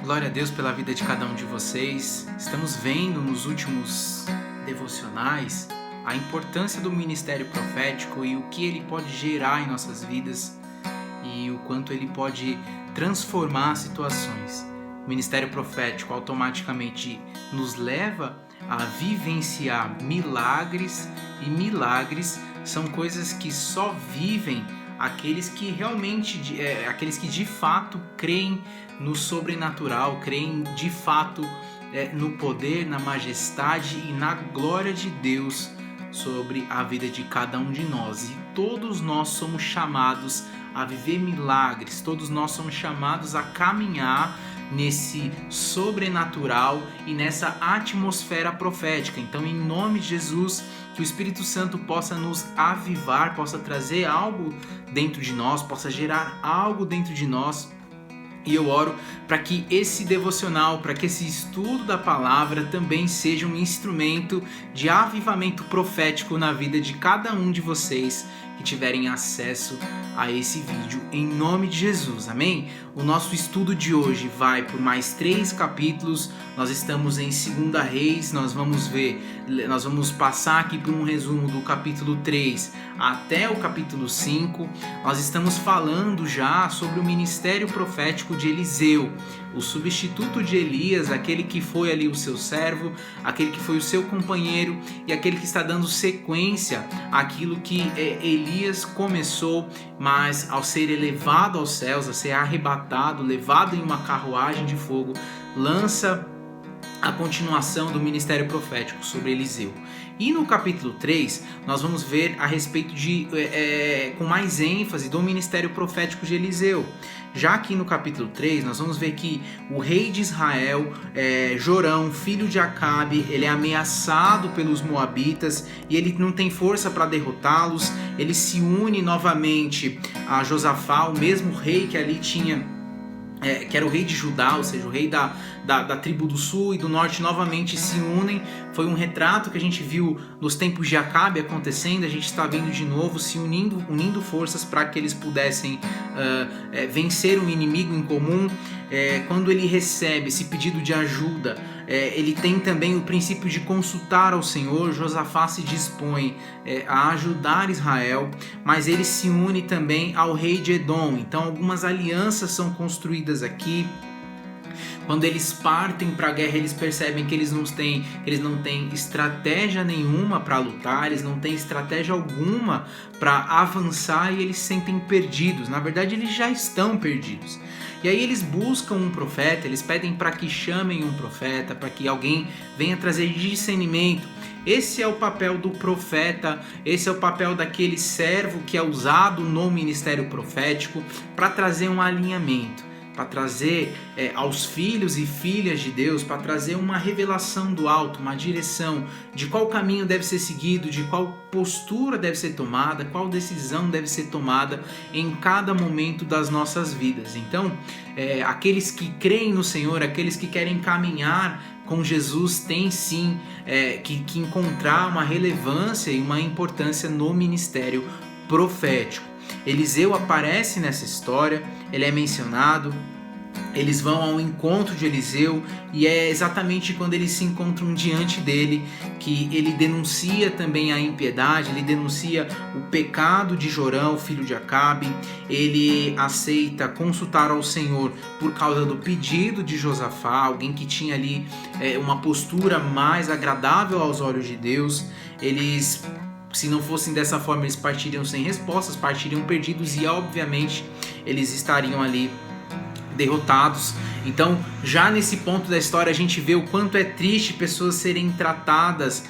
Glória a Deus pela vida de cada um de vocês. Estamos vendo nos últimos devocionais a importância do ministério profético e o que ele pode gerar em nossas vidas e o quanto ele pode transformar situações. O ministério profético automaticamente nos leva a vivenciar milagres, e milagres são coisas que só vivem aqueles que realmente, aqueles que de fato creem no sobrenatural, creem de fato no poder, na majestade e na glória de Deus sobre a vida de cada um de nós. E todos nós somos chamados a viver milagres, todos nós somos chamados a caminhar nesse sobrenatural e nessa atmosfera profética. Então, em nome de Jesus, que o Espírito Santo possa nos avivar, possa trazer algo dentro de nós, possa gerar algo dentro de nós. E eu oro para que esse devocional, para que esse estudo da palavra também seja um instrumento de avivamento profético na vida de cada um de vocês que tiverem acesso a esse vídeo, em nome de Jesus, amém? O nosso estudo de hoje vai por mais 3 capítulos, nós estamos em 2 Reis, nós vamos passar aqui por um resumo do capítulo 3 até o capítulo 5, nós estamos falando já sobre o ministério profético de Eliseu, o substituto de Elias, aquele que foi ali o seu servo, aquele que foi o seu companheiro e aquele que está dando sequência àquilo que Elias começou, mas ao ser elevado aos céus, a ser arrebatado, levado em uma carruagem de fogo, lança a continuação do ministério profético sobre Eliseu. E no capítulo 3, nós vamos ver a respeito com mais ênfase do ministério profético de Eliseu. Já aqui no capítulo 3, nós vamos ver que o rei de Israel, Jorão, filho de Acabe, ele é ameaçado pelos moabitas e ele não tem força para derrotá-los. Ele se une novamente a Josafá, o mesmo rei que ali tinha, que era o rei de Judá, ou seja, o rei da tribo do sul e do norte, novamente se unem. Foi um retrato que a gente viu nos tempos de Acabe acontecendo, a gente está vendo de novo, se unindo forças para que eles pudessem vencer um inimigo em comum. Quando ele recebe esse pedido de ajuda, ele tem também o princípio de consultar ao Senhor. Josafá se dispõe a ajudar Israel, mas ele se une também ao rei de Edom. Então algumas alianças são construídas aqui. Quando eles partem para a guerra, eles percebem que eles não têm estratégia nenhuma para lutar, eles não têm estratégia alguma para avançar e eles se sentem perdidos. Na verdade, eles já estão perdidos. E aí eles buscam um profeta, eles pedem para que chamem um profeta, para que alguém venha trazer discernimento. Esse é o papel do profeta, esse é o papel daquele servo que é usado no ministério profético para trazer um alinhamento, para trazer aos filhos e filhas de Deus, para trazer uma revelação do alto, uma direção de qual caminho deve ser seguido, de qual postura deve ser tomada, qual decisão deve ser tomada em cada momento das nossas vidas. Então, aqueles que creem no Senhor, aqueles que querem caminhar com Jesus, têm sim que encontrar uma relevância e uma importância no ministério profético. Eliseu aparece nessa história, ele é mencionado, eles vão ao encontro de Eliseu e é exatamente quando eles se encontram diante dele que ele denuncia também a impiedade, ele denuncia o pecado de Jorão, filho de Acabe. Ele aceita consultar ao Senhor por causa do pedido de Josafá, alguém que tinha ali uma postura mais agradável aos olhos de Deus. Eles, se não fossem dessa forma, eles partiriam sem respostas, partiriam perdidos e obviamente eles estariam ali derrotados. Então, já nesse ponto da história, a gente vê o quanto é triste pessoas serem tratadas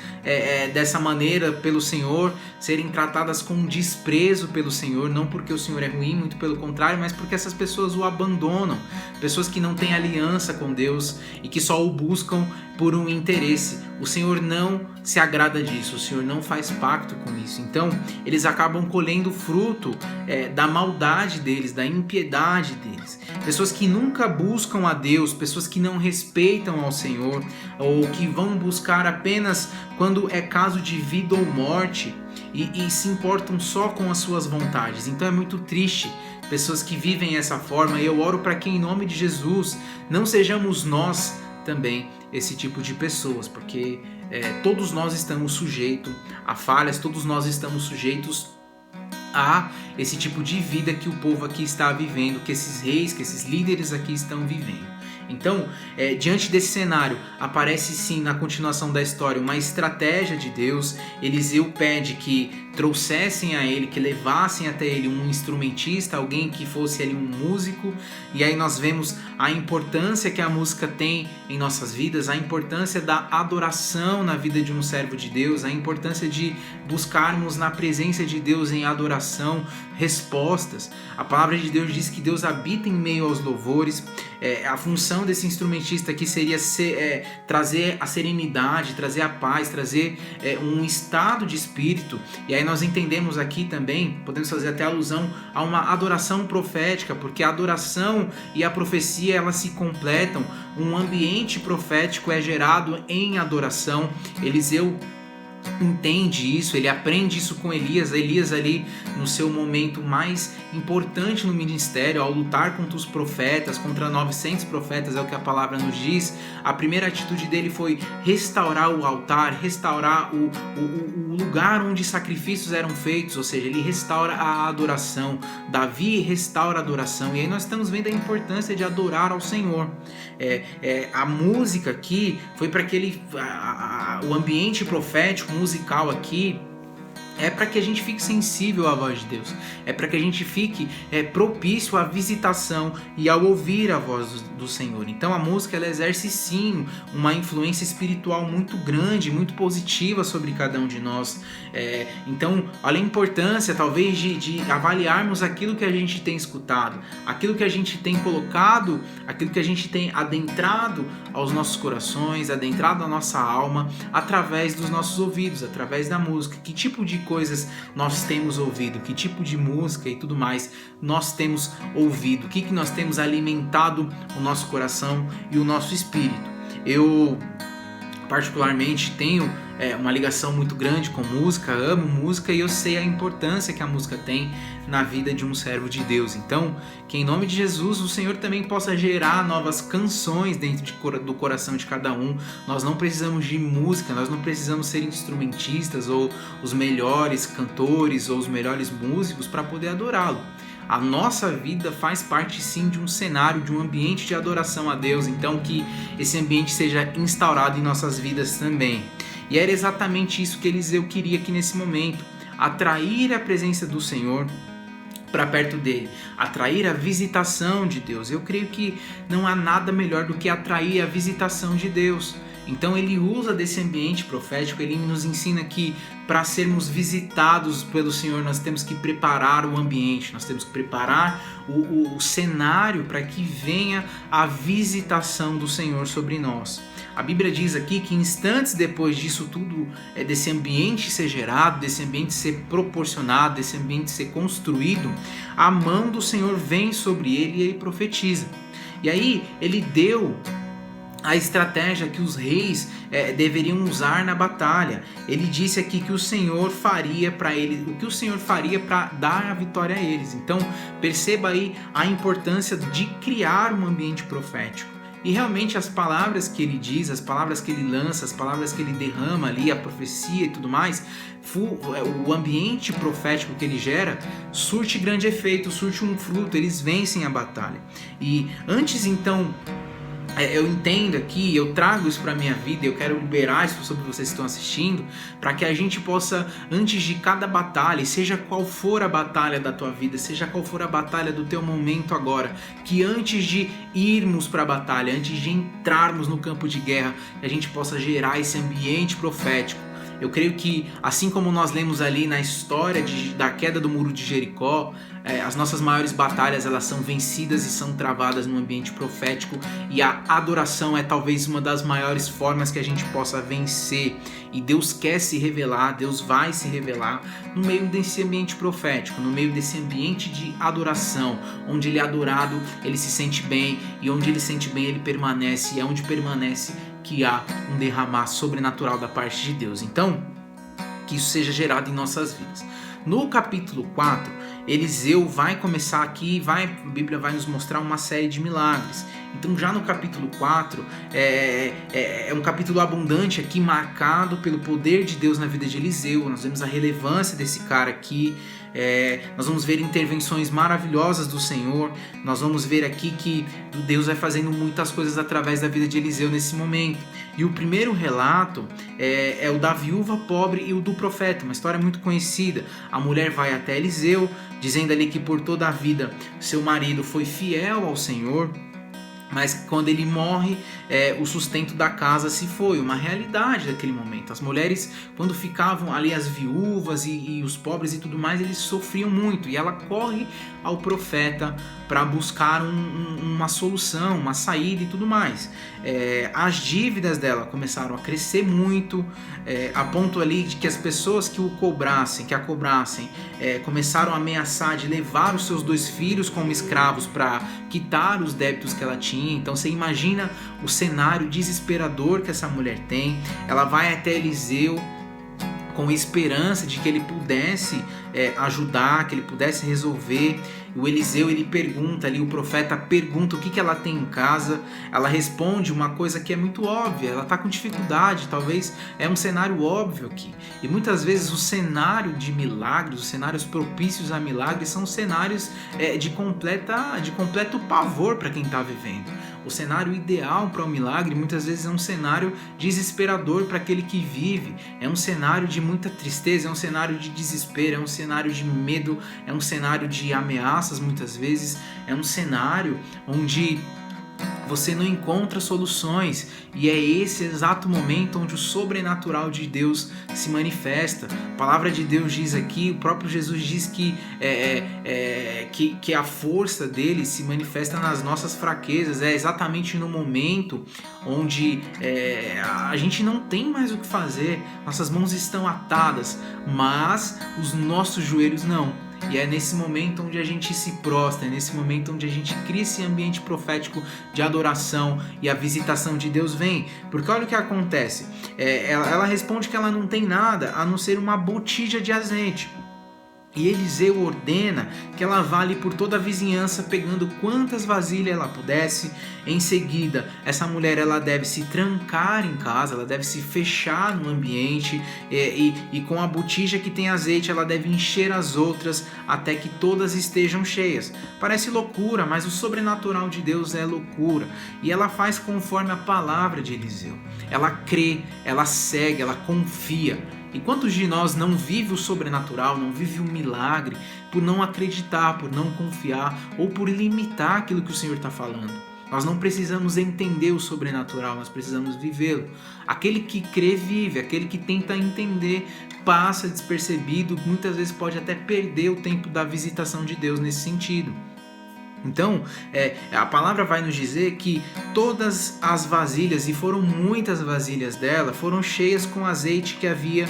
dessa maneira pelo Senhor, serem tratadas com desprezo pelo Senhor, não porque o Senhor é ruim, muito pelo contrário, mas porque essas pessoas o abandonam, pessoas que não têm aliança com Deus e que só o buscam por um interesse. O Senhor não se agrada disso, o Senhor não faz pacto com isso. Então, eles acabam colhendo fruto da maldade deles, da impiedade deles. Pessoas que nunca buscam a Deus, pessoas que não respeitam ao Senhor, ou que vão buscar apenas quando é caso de vida ou morte, e se importam só com as suas vontades. Então é muito triste pessoas que vivem essa forma, e eu oro para que em nome de Jesus não sejamos nós também esse tipo de pessoas, porque todos nós estamos sujeitos a falhas, todos nós estamos sujeitos a esse tipo de vida que o povo aqui está vivendo, que esses reis, que esses líderes aqui estão vivendo. Então, diante desse cenário, aparece sim na continuação da história uma estratégia de Deus. Eliseu pede que trouxessem a ele, que levassem até ele um instrumentista, alguém que fosse ali um músico. E aí nós vemos a importância que a música tem em nossas vidas, a importância da adoração na vida de um servo de Deus, a importância de buscarmos na presença de Deus em adoração respostas. A palavra de Deus diz que Deus habita em meio aos louvores. A função desse instrumentista aqui seria trazer a serenidade, trazer a paz, trazer um estado de espírito. E aí nós entendemos aqui também, podemos fazer até alusão a uma adoração profética, porque a adoração e a profecia elas se completam. Um ambiente profético é gerado em adoração. Eliseu entende isso, ele aprende isso com Elias ali no seu momento mais importante no ministério, ao lutar contra os profetas, contra 900 profetas, é o que a palavra nos diz. A primeira atitude dele foi restaurar o altar, restaurar o lugar onde sacrifícios eram feitos, ou seja, ele restaura a adoração. Davi restaura a adoração, e aí nós estamos vendo a importância de adorar ao Senhor. A música aqui foi para que o ambiente profético, musical aqui, é para que a gente fique sensível à voz de Deus, é para que a gente fique propício à visitação e ao ouvir a voz do Senhor. Então a música ela exerce sim uma influência espiritual muito grande, muito positiva sobre cada um de nós. Então olha a importância talvez de avaliarmos aquilo que a gente tem escutado, aquilo que a gente tem colocado, aquilo que a gente tem adentrado aos nossos corações, adentrado à nossa alma, através dos nossos ouvidos, através da música. Que tipo de coisas nós temos ouvido, que tipo de música e tudo mais nós temos ouvido, o que nós temos alimentado o nosso coração e o nosso espírito. Eu particularmente tenho uma ligação muito grande com música, amo música e eu sei a importância que a música tem na vida de um servo de Deus. Então, que em nome de Jesus o Senhor também possa gerar novas canções dentro do coração de cada um. Nós não precisamos de música, nós não precisamos ser instrumentistas ou os melhores cantores ou os melhores músicos para poder adorá-lo. A nossa vida faz parte sim de um cenário, de um ambiente de adoração a Deus, então que esse ambiente seja instaurado em nossas vidas também. E era exatamente isso que Eliseu queria aqui nesse momento, atrair a presença do Senhor para perto dele, atrair a visitação de Deus. Eu creio que não há nada melhor do que atrair a visitação de Deus. Então ele usa desse ambiente profético, ele nos ensina que para sermos visitados pelo Senhor nós temos que preparar o ambiente, nós temos que preparar o cenário para que venha a visitação do Senhor sobre nós. A Bíblia diz aqui que instantes depois disso tudo, desse ambiente ser gerado, desse ambiente ser proporcionado, desse ambiente ser construído, a mão do Senhor vem sobre ele e ele profetiza. E aí ele deu a estratégia que os reis deveriam usar na batalha. Ele disse aqui que o Senhor faria para eles, o que o Senhor faria para dar a vitória a eles. Então perceba aí a importância de criar um ambiente profético. E realmente as palavras que ele diz, as palavras que ele lança, as palavras que ele derrama ali, a profecia e tudo mais, o ambiente profético que ele gera surte grande efeito, surte um fruto, eles vencem a batalha. E antes então, eu entendo aqui, eu trago isso para a minha vida, eu quero liberar isso sobre vocês que estão assistindo, para que a gente possa, antes de cada batalha, seja qual for a batalha da tua vida, seja qual for a batalha do teu momento agora, que antes de irmos para a batalha, antes de entrarmos no campo de guerra, a gente possa gerar esse ambiente profético. Eu creio que, assim como nós lemos ali na história da queda do muro de Jericó, as nossas maiores batalhas elas são vencidas e são travadas no ambiente profético, e a adoração é talvez uma das maiores formas que a gente possa vencer. E Deus quer se revelar, Deus vai se revelar no meio desse ambiente profético, no meio desse ambiente de adoração, onde ele é adorado, ele se sente bem, e onde ele se sente bem ele permanece, e é onde permanece que há um derramar sobrenatural da parte de Deus. Então, que isso seja gerado em nossas vidas. No capítulo 4, Eliseu vai começar aqui, a Bíblia vai nos mostrar uma série de milagres. Então já no capítulo 4, é um capítulo abundante aqui, marcado pelo poder de Deus na vida de Eliseu. Nós vemos a relevância desse cara aqui. Nós vamos ver intervenções maravilhosas do Senhor. Nós vamos ver aqui que Deus vai fazendo muitas coisas através da vida de Eliseu nesse momento. E o primeiro relato é o da viúva pobre e o do profeta, uma história muito conhecida. A mulher vai até Eliseu, dizendo ali que por toda a vida seu marido foi fiel ao Senhor, mas quando ele morre, o sustento da casa se foi, uma realidade daquele momento. As mulheres, quando ficavam ali, as viúvas e os pobres e tudo mais, eles sofriam muito. E ela corre ao profeta para buscar uma solução, uma saída e tudo mais. As dívidas dela começaram a crescer muito, a ponto ali de que as pessoas que a cobrassem, começaram a ameaçar de levar os seus 2 filhos como escravos para quitar os débitos que ela tinha. Então você imagina o cenário desesperador que essa mulher tem. Ela vai até Eliseu com esperança de que ele pudesse ajudar, que ele pudesse resolver. O Eliseu, ele pergunta ali, o profeta pergunta o que ela tem em casa. Ela responde uma coisa que é muito óbvia, ela está com dificuldade, talvez é um cenário óbvio aqui. E muitas vezes o cenário de milagres, os cenários propícios a milagres são cenários de completo pavor para quem está vivendo. O cenário ideal para o milagre muitas vezes é um cenário desesperador para aquele que vive. É um cenário de muita tristeza, é um cenário de desespero, é um cenário de medo, é um cenário de ameaças muitas vezes, é um cenário onde você não encontra soluções, e é esse exato momento onde o sobrenatural de Deus se manifesta. A palavra de Deus diz aqui, o próprio Jesus diz que a força dele se manifesta nas nossas fraquezas. É exatamente no momento onde a gente não tem mais o que fazer, nossas mãos estão atadas, mas os nossos joelhos não. E é nesse momento onde a gente se prostra, é nesse momento onde a gente cria esse ambiente profético de adoração e a visitação de Deus vem. Porque olha o que acontece, ela responde que ela não tem nada a não ser uma botija de azeite. E Eliseu ordena que ela vá ali por toda a vizinhança pegando quantas vasilhas ela pudesse. Em seguida, essa mulher ela deve se trancar em casa, ela deve se fechar no ambiente e com a botija que tem azeite ela deve encher as outras até que todas estejam cheias. Parece loucura, mas o sobrenatural de Deus é loucura. E ela faz conforme a palavra de Eliseu. Ela crê, ela segue, ela confia. E quantos de nós não vive o sobrenatural, não vive o milagre por não acreditar, por não confiar ou por limitar aquilo que o Senhor está falando? Nós não precisamos entender o sobrenatural, nós precisamos vivê-lo. Aquele que crê vive, aquele que tenta entender passa despercebido, muitas vezes pode até perder o tempo da visitação de Deus nesse sentido. Então, a palavra vai nos dizer que todas as vasilhas, e foram muitas vasilhas dela, foram cheias com azeite que havia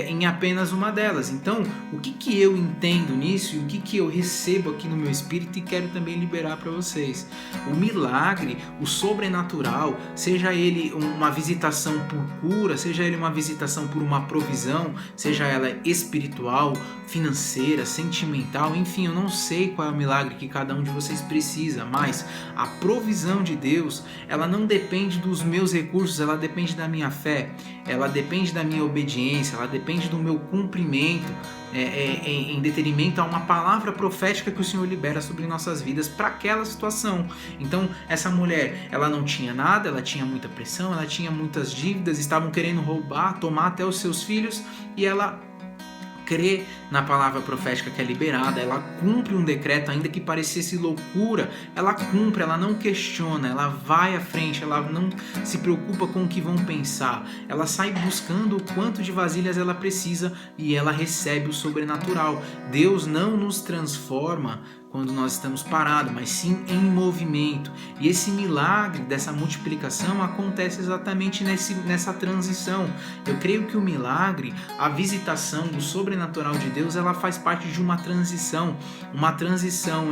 em apenas uma delas. Então, o que eu entendo nisso e o que eu recebo aqui no meu espírito e quero também liberar para vocês? O milagre, o sobrenatural, seja ele uma visitação por cura, seja ele uma visitação por uma provisão, seja ela espiritual, financeira, sentimental, enfim, eu não sei qual é o milagre que cada um de vocês precisa, mas a provisão de Deus, ela não depende dos meus recursos, ela depende da minha fé, ela depende da minha obediência, ela depende do meu cumprimento em detrimento a uma palavra profética que o Senhor libera sobre nossas vidas para aquela situação. Então, essa mulher, ela não tinha nada, ela tinha muita pressão, ela tinha muitas dívidas, estavam querendo roubar, tomar até os seus filhos, e ela crê na palavra profética que é liberada, ela cumpre um decreto, ainda que parecesse loucura, ela cumpre, ela não questiona, ela vai à frente, ela não se preocupa com o que vão pensar, ela sai buscando o quanto de vasilhas ela precisa e ela recebe o sobrenatural. Deus não nos transforma quando nós estamos parados, mas sim em movimento. E esse milagre dessa multiplicação acontece exatamente nessa transição. Eu creio que o milagre, a visitação do sobrenatural de Deus, ela faz parte de uma transição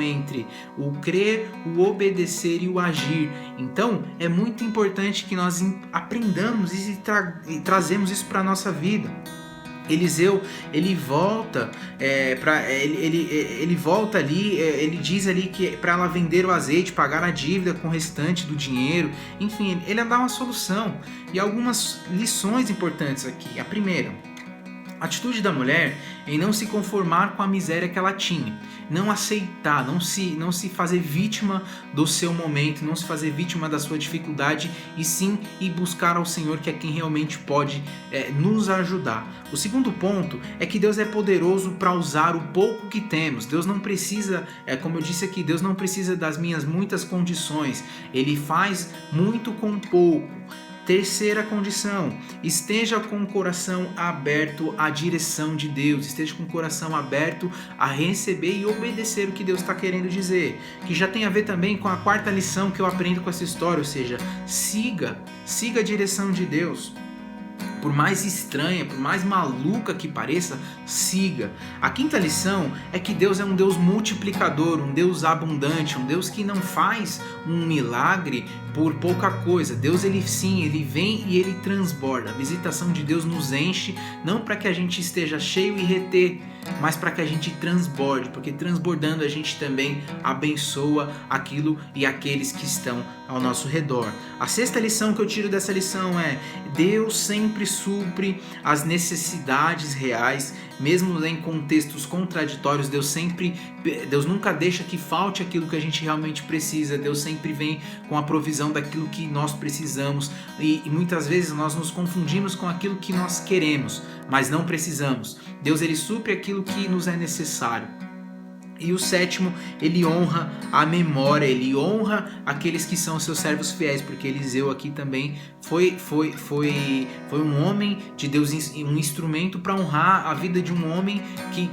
entre o crer, o obedecer e o agir. Então, é muito importante que nós aprendamos e trazemos isso para a nossa vida. Eliseu, ele volta ele volta ali, ele diz ali que para ela vender o azeite, pagar a dívida com o restante do dinheiro, enfim, ele dá uma solução e algumas lições importantes aqui. A primeira, a atitude da mulher em não se conformar com a miséria que ela tinha, não aceitar, não se fazer vítima do seu momento, não se fazer vítima da sua dificuldade, e sim ir buscar ao Senhor, que é quem realmente pode nos ajudar. O segundo ponto é que Deus é poderoso para usar o pouco que temos. Deus não precisa, como eu disse aqui, Deus não precisa das minhas muitas condições, Ele faz muito com pouco. Terceira condição, esteja com o coração aberto à direção de Deus, esteja com o coração aberto a receber e obedecer o que Deus está querendo dizer, que já tem a ver também com a quarta lição que eu aprendo com essa história, ou seja, siga a direção de Deus. Por mais estranha, por mais maluca que pareça, siga. A quinta lição é que Deus é um Deus multiplicador, um Deus abundante, um Deus que não faz um milagre por pouca coisa. Deus, ele vem e ele transborda. A visitação de Deus nos enche, não para que a gente esteja cheio e reter, mas para que a gente transborde, porque transbordando a gente também abençoa aquilo e aqueles que estão ao nosso redor. A sexta lição que eu tiro dessa lição é: Deus sempre supre as necessidades reais, mesmo em contextos contraditórios. Deus nunca deixa que falte aquilo que a gente realmente precisa. Deus sempre vem com a provisão daquilo que nós precisamos, e muitas vezes nós nos confundimos com aquilo que nós queremos, mas não precisamos. Deus, ele supre aquilo que nos é necessário. E o sétimo, ele honra a memória, ele honra aqueles que são seus servos fiéis, porque Eliseu aqui também foi um homem de Deus, um instrumento para honrar a vida de um homem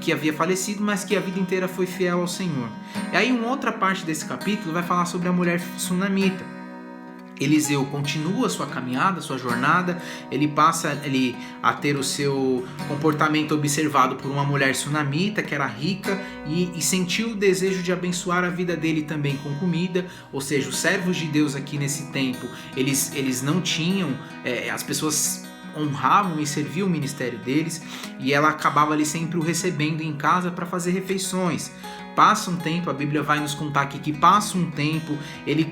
que havia falecido, mas que a vida inteira foi fiel ao Senhor. E aí uma outra parte desse capítulo vai falar sobre a mulher sunamita. Eliseu continua sua caminhada, sua jornada, ele passa a ter o seu comportamento observado por uma mulher sunamita que era rica e sentiu o desejo de abençoar a vida dele também com comida. Ou seja, os servos de Deus aqui nesse tempo, eles não tinham, as pessoas honravam e serviam o ministério deles, e ela acabava ali sempre o recebendo em casa para fazer refeições. Passa um tempo, a Bíblia vai nos contar aqui que passa um tempo,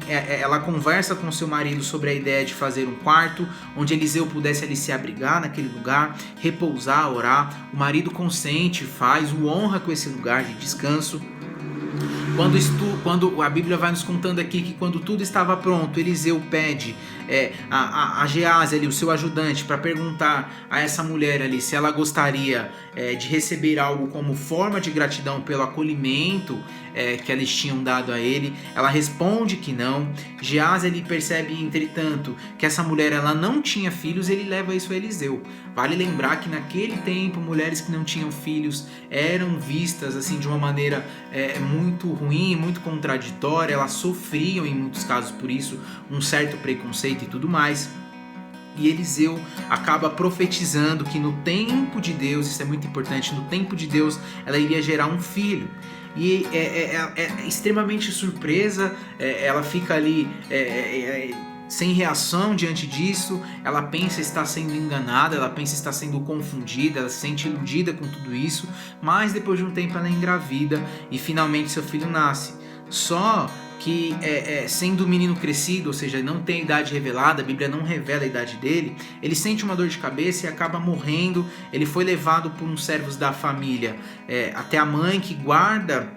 ela conversa com seu marido sobre a ideia de fazer um quarto onde Eliseu pudesse ali se abrigar naquele lugar, repousar, orar. O marido consente, faz, o honra com esse lugar de descanso. Quando a Bíblia vai nos contando aqui que quando tudo estava pronto, Eliseu pede a Geazi, ali, o seu ajudante, para perguntar a essa mulher ali se ela gostaria de receber algo como forma de gratidão pelo acolhimento que eles tinham dado a ele. Ela responde que não. Geazi, ele percebe, entretanto, que essa mulher ela não tinha filhos, ele leva isso a Eliseu. Vale lembrar que naquele tempo, mulheres que não tinham filhos eram vistas assim de uma maneira muito ruim, muito contraditória. Elas sofriam em muitos casos por isso, um certo preconceito e tudo mais. E Eliseu acaba profetizando que no tempo de Deus, isso é muito importante, no tempo de Deus ela iria gerar um filho. E é extremamente surpresa, ela fica ali sem reação diante disso. Ela pensa estar sendo enganada, ela pensa estar sendo confundida, ela se sente iludida com tudo isso, mas depois de um tempo ela é engravida e finalmente seu filho nasce. Só que sendo o menino crescido, ou seja, não tem a idade revelada, a Bíblia não revela a idade dele, ele sente uma dor de cabeça e acaba morrendo. Ele foi levado por uns servos da família até a mãe, que guarda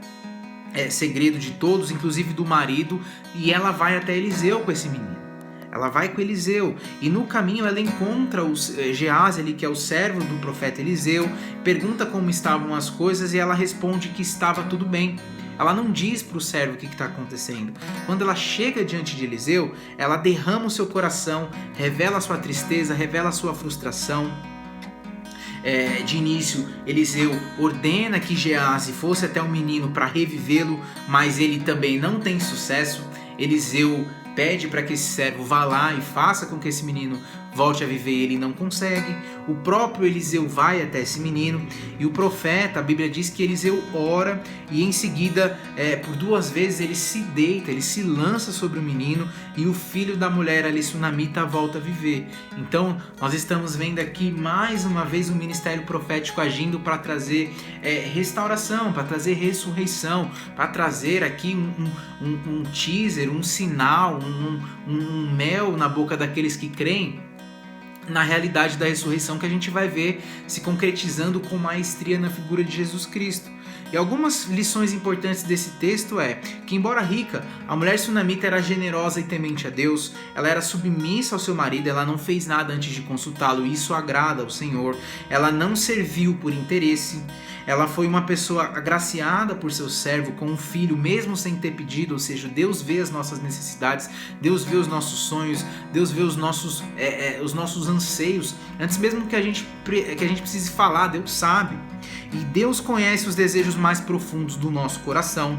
segredo de todos, inclusive do marido, e ela vai até Eliseu com esse menino. Ela vai com Eliseu e no caminho ela encontra Geazi, que é o servo do profeta Eliseu, pergunta como estavam as coisas e ela responde que estava tudo bem. Ela não diz para o servo o que está acontecendo. Quando ela chega diante de Eliseu, ela derrama o seu coração, revela a sua tristeza, revela a sua frustração. De início, Eliseu ordena que Geazi fosse até o menino para revivê-lo, mas ele também não tem sucesso. Eliseu pede para que esse servo vá lá e faça com que esse menino volte a viver, ele não consegue. O próprio Eliseu vai até esse menino e o profeta, a Bíblia diz que Eliseu ora e em seguida, por 2 vezes ele se deita, ele se lança sobre o menino e o filho da mulher ali sunamita volta a viver. Então nós estamos vendo aqui mais uma vez o ministério profético agindo para trazer restauração, para trazer ressurreição, para trazer aqui um teaser, um sinal, um mel na boca daqueles que creem na realidade da ressurreição que a gente vai ver se concretizando com maestria na figura de Jesus Cristo. E algumas lições importantes desse texto é que, embora rica, a mulher sunamita era generosa e temente a Deus, ela era submissa ao seu marido, ela não fez nada antes de consultá-lo, e isso agrada ao Senhor, ela não serviu por interesse, ela foi uma pessoa agraciada por seu servo com um filho, mesmo sem ter pedido, ou seja, Deus vê as nossas necessidades, Deus vê os nossos sonhos, Deus vê os nossos anseios, antes mesmo que a gente precise falar, Deus sabe. E Deus conhece os desejos mais profundos do nosso coração.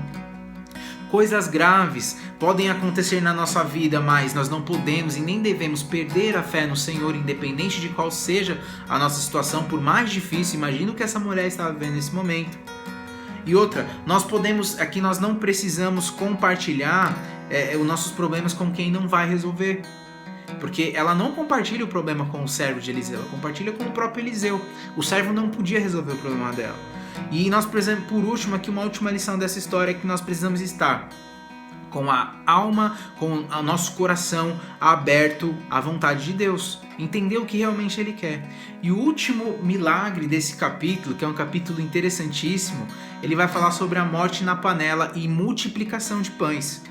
Coisas graves podem acontecer na nossa vida, mas nós não podemos e nem devemos perder a fé no Senhor, independente de qual seja a nossa situação, por mais difícil. Imagina o que essa mulher estava vivendo nesse momento. E outra, nós não precisamos compartilhar os nossos problemas com quem não vai resolver. Porque ela não compartilha o problema com o servo de Eliseu, ela compartilha com o próprio Eliseu. O servo não podia resolver o problema dela. E nós precisamos, por último, aqui uma última lição dessa história é que nós precisamos estar com a alma, com o nosso coração aberto à vontade de Deus, entender o que realmente Ele quer. E o último milagre desse capítulo, que é um capítulo interessantíssimo, ele vai falar sobre a morte na panela e multiplicação de pães.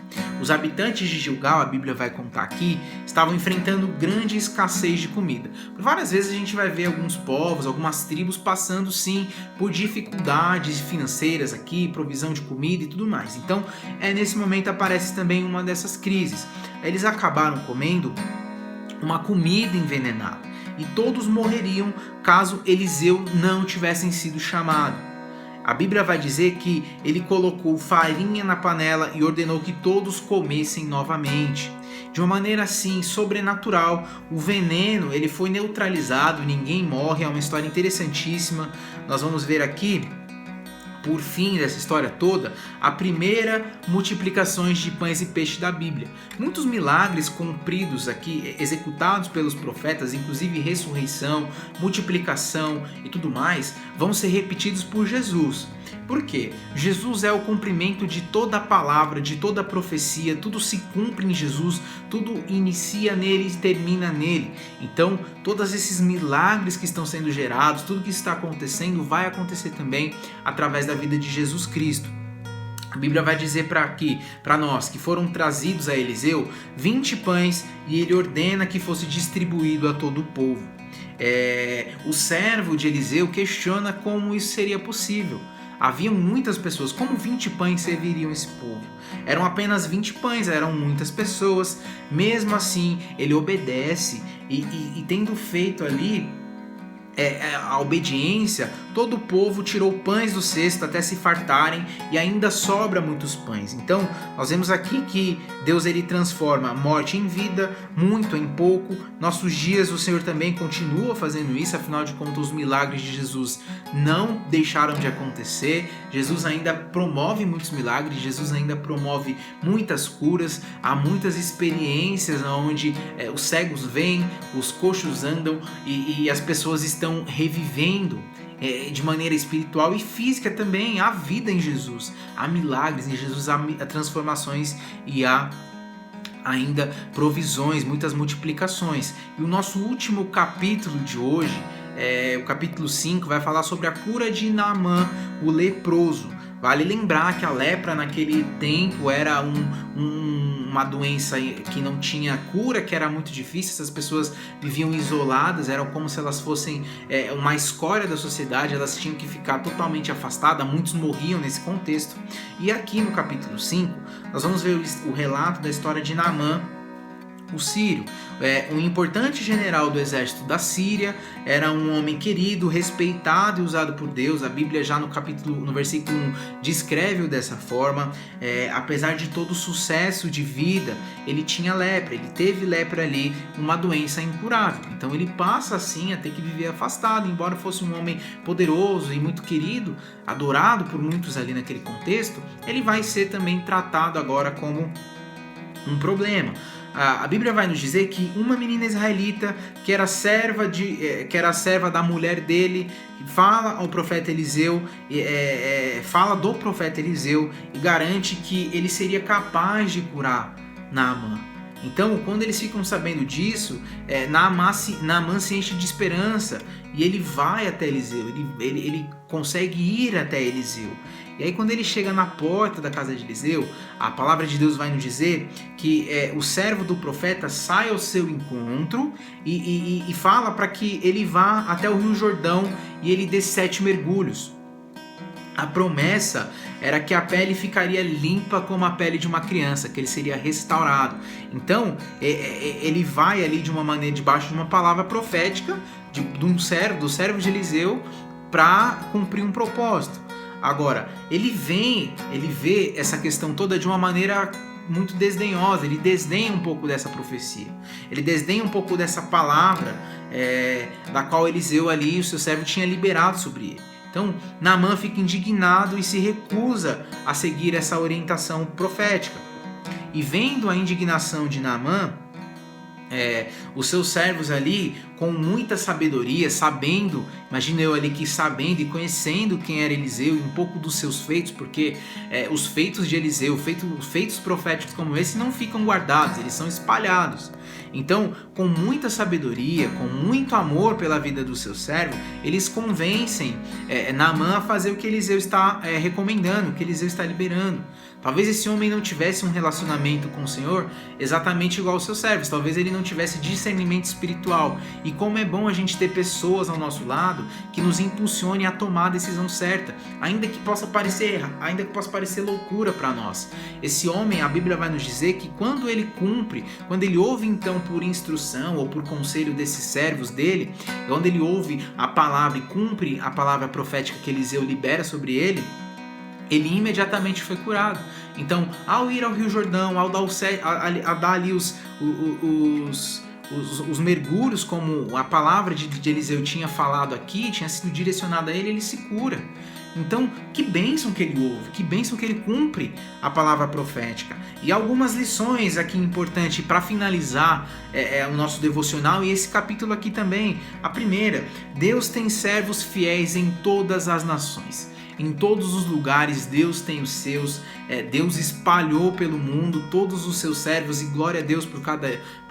Os habitantes de Gilgal, a Bíblia vai contar aqui, estavam enfrentando grande escassez de comida. Por várias vezes a gente vai ver alguns povos, algumas tribos passando sim por dificuldades financeiras aqui, provisão de comida e tudo mais. Então, nesse momento aparece também uma dessas crises. Eles acabaram comendo uma comida envenenada e todos morreriam caso Eliseu não tivesse sido chamado. A Bíblia vai dizer que ele colocou farinha na panela e ordenou que todos comessem novamente. De uma maneira assim, sobrenatural, o veneno ele foi neutralizado, ninguém morre, é uma história interessantíssima. Nós vamos ver aqui, por fim dessa história toda, a primeira multiplicações de pães e peixes da Bíblia. Muitos milagres cumpridos aqui, executados pelos profetas, inclusive ressurreição, multiplicação e tudo mais, vão ser repetidos por Jesus. Por quê? Jesus é o cumprimento de toda a palavra, de toda a profecia, tudo se cumpre em Jesus, tudo inicia nele e termina nele. Então, todos esses milagres que estão sendo gerados, tudo que está acontecendo, vai acontecer também através da vida de Jesus Cristo. A Bíblia vai dizer para nós que foram trazidos a Eliseu 20 pães e ele ordena que fosse distribuído a todo o povo. O servo de Eliseu questiona como isso seria possível. Haviam muitas pessoas, como 20 pães serviriam esse povo? Eram apenas 20 pães, eram muitas pessoas. Mesmo assim, ele obedece e tendo feito ali a obediência, todo o povo tirou pães do cesto até se fartarem e ainda sobra muitos pães. Então, nós vemos aqui que Deus ele transforma morte em vida, muito em pouco. Nossos dias o Senhor também continua fazendo isso, afinal de contas os milagres de Jesus não deixaram de acontecer. Jesus ainda promove muitos milagres, Jesus ainda promove muitas curas, há muitas experiências onde os cegos veem, os coxos andam e as pessoas estão revivendo de maneira espiritual e física também. Há vida em Jesus, há milagres em Jesus, há transformações e há ainda provisões, muitas multiplicações. E o nosso último capítulo de hoje, o capítulo 5, vai falar sobre a cura de Naamã, o leproso. Vale lembrar que a lepra naquele tempo era uma doença que não tinha cura, que era muito difícil, essas pessoas viviam isoladas, eram como se elas fossem uma escória da sociedade, elas tinham que ficar totalmente afastadas, muitos morriam nesse contexto. E aqui no capítulo 5, nós vamos ver o relato da história de Naamã, o sírio. Um importante general do exército da Síria, era um homem querido, respeitado e usado por Deus. A Bíblia já no versículo 1 descreve-o dessa forma. Apesar de todo o sucesso de vida, ele tinha lepra, ele teve lepra ali, uma doença incurável. Então ele passa assim a ter que viver afastado, embora fosse um homem poderoso e muito querido, adorado por muitos ali naquele contexto, ele vai ser também tratado agora como um problema. A Bíblia vai nos dizer que uma menina israelita que era serva da mulher dele, fala ao profeta Eliseu, fala do profeta Eliseu e garante que ele seria capaz de curar Naamã. Então, quando eles ficam sabendo disso, Naamã se enche de esperança e ele vai até Eliseu, ele consegue ir até Eliseu. E aí, quando ele chega na porta da casa de Eliseu, a palavra de Deus vai nos dizer que o servo do profeta sai ao seu encontro e fala para que ele vá até o Rio Jordão e ele dê 7 mergulhos. A promessa era que a pele ficaria limpa como a pele de uma criança, que ele seria restaurado. Então, ele vai ali de uma maneira, debaixo de uma palavra profética do servo de Eliseu, para cumprir um propósito. Agora, ele vê essa questão toda de uma maneira muito desdenhosa, ele desdenha um pouco dessa profecia, ele desdenha um pouco dessa palavra da qual Eliseu ali, o seu servo, tinha liberado sobre ele. Então, Naamã fica indignado e se recusa a seguir essa orientação profética. E vendo a indignação de Naamã, os seus servos ali, com muita sabedoria, sabendo, imagina eu ali que sabendo e conhecendo quem era Eliseu e um pouco dos seus feitos, porque os feitos de Eliseu, feitos proféticos como esse não ficam guardados, eles são espalhados. Então, com muita sabedoria, com muito amor pela vida do seu servo, eles convencem Naamã a fazer o que Eliseu está recomendando, o que Eliseu está liberando. Talvez esse homem não tivesse um relacionamento com o Senhor exatamente igual aos seus servos, talvez ele não tivesse discernimento espiritual. E como é bom a gente ter pessoas ao nosso lado que nos impulsionem a tomar a decisão certa, ainda que possa parecer loucura para nós. Esse homem, a Bíblia vai nos dizer que quando ele ouve então por instrução ou por conselho desses servos dele, quando ele ouve a palavra e cumpre a palavra profética que Eliseu libera sobre ele imediatamente foi curado. Então, ao ir ao Rio Jordão, ao dar ali os mergulhos, como a palavra de Eliseu tinha falado aqui, tinha sido direcionada a ele se cura. Então, que bênção que ele ouve, que bênção que ele cumpre a palavra profética. E algumas lições aqui importantes para finalizar o nosso devocional e esse capítulo aqui também. A primeira, Deus tem servos fiéis em todas as nações. Em todos os lugares Deus tem os seus, Deus espalhou pelo mundo todos os seus servos, e glória a Deus por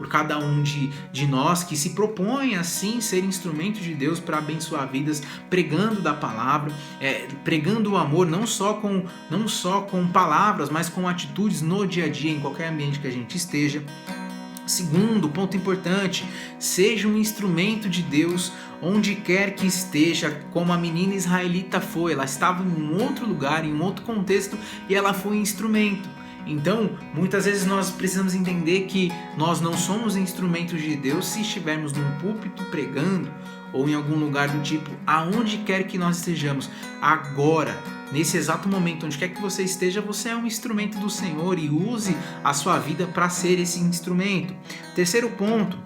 cada um de nós que se propõe assim ser instrumento de Deus para abençoar vidas, pregando da palavra, pregando o amor não só com palavras, mas com atitudes no dia a dia, em qualquer ambiente que a gente esteja. Segundo ponto importante, seja um instrumento de Deus onde quer que esteja, como a menina israelita foi. Ela estava em um outro lugar, em um outro contexto, e ela foi um instrumento. Então, muitas vezes nós precisamos entender que nós não somos instrumentos de Deus se estivermos num púlpito pregando ou em algum lugar do tipo, aonde quer que nós estejamos. Agora, nesse exato momento, onde quer que você esteja, você é um instrumento do Senhor e use a sua vida para ser esse instrumento. Terceiro ponto,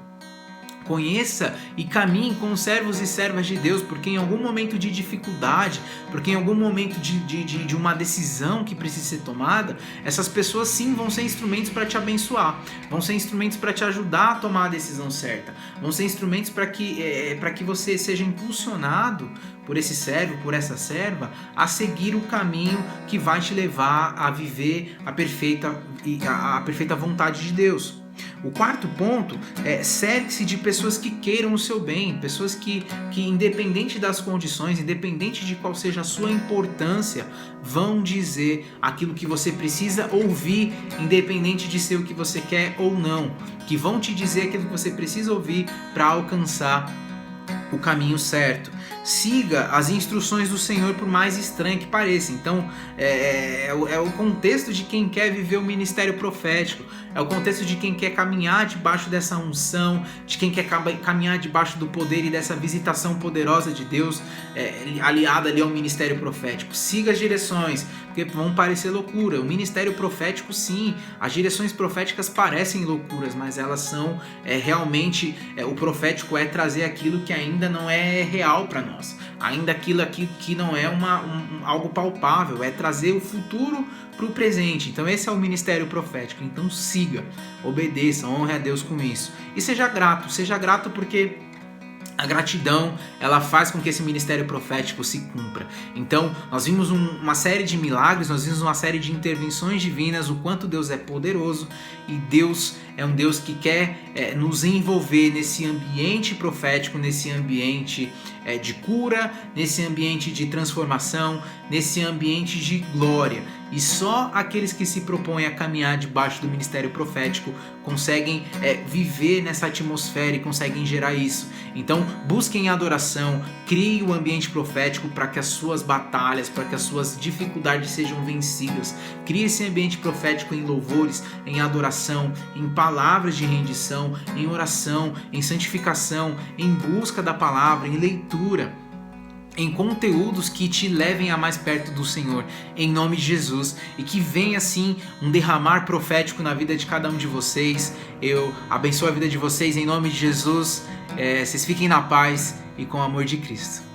conheça e caminhe com servos e servas de Deus, porque em algum momento de dificuldade, porque em algum momento de uma decisão que precisa ser tomada, essas pessoas sim vão ser instrumentos para te abençoar, vão ser instrumentos para te ajudar a tomar a decisão certa, vão ser instrumentos para que você seja impulsionado por esse servo, por essa serva, a seguir o caminho que vai te levar a viver a perfeita vontade de Deus. O quarto ponto é cerque-se de pessoas que queiram o seu bem, pessoas que independente das condições, independente de qual seja a sua importância, vão dizer aquilo que você precisa ouvir, independente de ser o que você quer ou não, que vão te dizer aquilo que você precisa ouvir para alcançar o caminho certo. Siga as instruções do Senhor, por mais estranho que pareça. Então, é o contexto de quem quer viver o ministério profético, é o contexto de quem quer caminhar debaixo dessa unção, de quem quer caminhar debaixo do poder e dessa visitação poderosa de Deus, aliada ali ao ministério profético. Siga as direções, porque vão parecer loucura. O ministério profético, sim, as direções proféticas parecem loucuras, mas elas são realmente, o profético é trazer aquilo que ainda não é real para nós, ainda aquilo aqui que não é algo palpável, é trazer o futuro para o presente. Então esse é o ministério profético. Então siga, obedeça, honre a Deus com isso. E seja grato porque a gratidão, ela faz com que esse ministério profético se cumpra. Então, nós vimos uma série de milagres, nós vimos uma série de intervenções divinas, o quanto Deus é poderoso, e Deus é um Deus que quer nos envolver nesse ambiente profético, nesse ambiente de cura, nesse ambiente de transformação, nesse ambiente de glória. E só aqueles que se propõem a caminhar debaixo do ministério profético conseguem viver nessa atmosfera e conseguem gerar isso. Então, busquem adoração, crie o ambiente profético para que as suas batalhas, para que as suas dificuldades sejam vencidas. Crie esse ambiente profético em louvores, em adoração, em palavras de rendição, em oração, em santificação, em busca da palavra, em leitura, em conteúdos que te levem a mais perto do Senhor, em nome de Jesus, e que venha assim um derramar profético na vida de cada um de vocês. Eu abençoo a vida de vocês em nome de Jesus. Vocês fiquem na paz e com o amor de Cristo.